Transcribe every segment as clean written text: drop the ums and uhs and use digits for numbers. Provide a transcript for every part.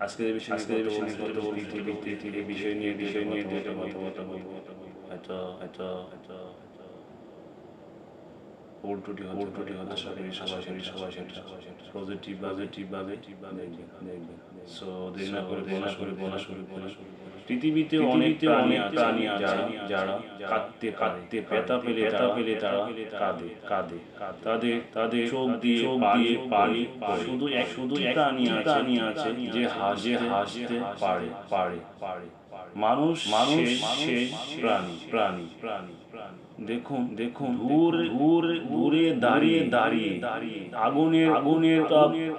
আজকে এই বিষয় নিয়ে কথা বলবো। হয়তো ভুল ত্রুটি হতে আশা করি সবাই সেটা পজিটিভ ভাবে দেখবেন। সো দেরি না করে বলা শুরু করি। পৃথিবীতে অনেক প্রাণী আছে যারা কাঁদতে ব্যথা পেলে তারা কাঁদে। তাদের চোখ দিয়ে পানি শুধু একটি প্রাণী আছে যে হাসতে পারে। মানুষ শেষ প্রাণী। দেখুন দূরে দাঁড়িয়ে আগুনের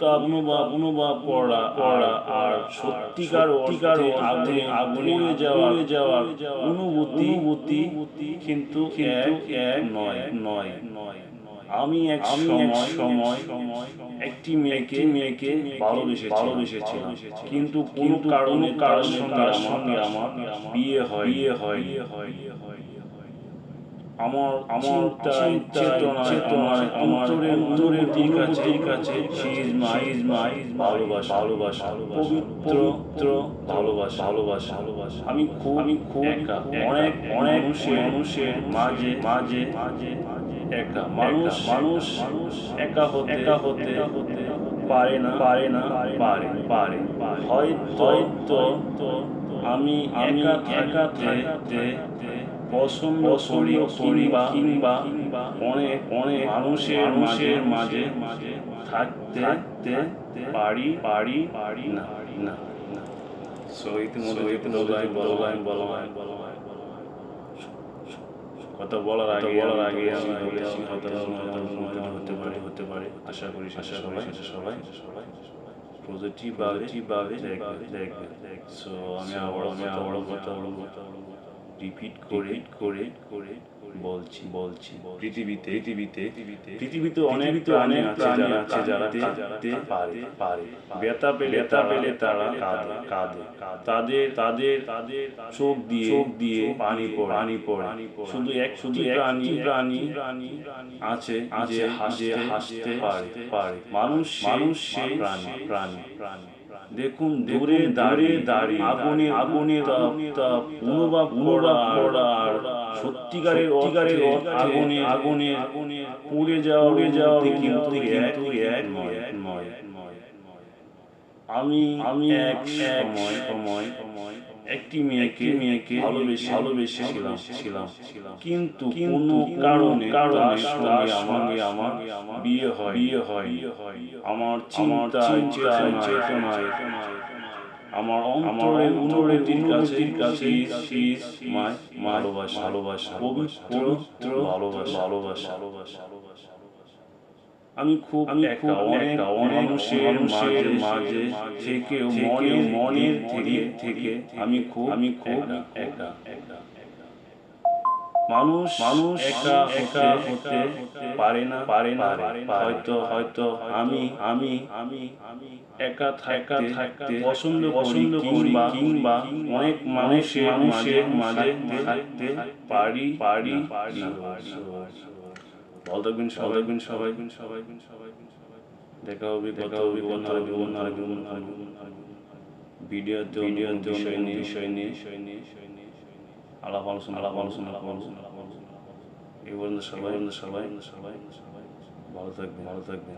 তাপ অনুভব করা আর সত্যিকার আগুনে যাওয়ার অনুভূতি কিন্তু এক নয়। আমি এক সময় একটি মেয়েকে ভালোবেসেছিলাম, কিন্তু কোনো কারণে তার সঙ্গে আমার বিয়ে হয়নি। আমার চেতনায় আমার অন্তরের কাছে she is my ভালোবাসা পবিত্র ভালোবাসা। আমি খুব একা, অনেক মানুষের মাঝে একা। মানুষ একা হতে পারে না। হয়তো আমি একা থাকতে পছন্দ করি কিংবা অনেক মানুষের মাঝে থাকতে পারি না। সো ইতিমধ্যে কথা বলার আগে আমি বলেছি হয়তো হতে পারে। আশা করি সবাই পজিটিভ ভাবে দেখবে। সো আমি আবার কথা রিপিট করে বলছি পৃথিবীতে অনেক প্রাণী আছে যারা কাঁদতে পারে। ব্যথা পেলে তারা কাঁদে। তাদের চোখ দিয়ে পানি পড়ে। শুধু একটি প্রাণী আছে যে হাসতে পারে। মানুষ সেই প্রাণী। দেখুন দূরে দাঁড়িয়ে আগুনের তাপ অনুভব করা আর সত্যিকারের আগুনে পুড়ে যাওয়া কিন্তু এক নয়। আমি এক সময় একটি মেয়েকে ভালোবেসেছিলাম, কিন্তু কোনো কারণে তার সঙ্গে আমার বিয়ে হয়। আমার চেতনায় আমার অনুভূতির কাছে ভালোবাসা পবিত্র ভালোবাসা। আমি খুব একা, অনেক মানুষের মাঝে থেকেও মনের থেকে আমি খুব একা। মানুষ একা হতে পারে না। হয়তো আমি একা থাকতে পছন্দ করি কিংবা অনেক মানুষের মাঝে থাকতে পারি না। ভালো থাকবেন সবাই। দেখা হবে ভিডিওতে বিষয় নিয়ে আলাপ আলোচনা করব। এই পর্যন্ত সবাই ভালো থাকবেন।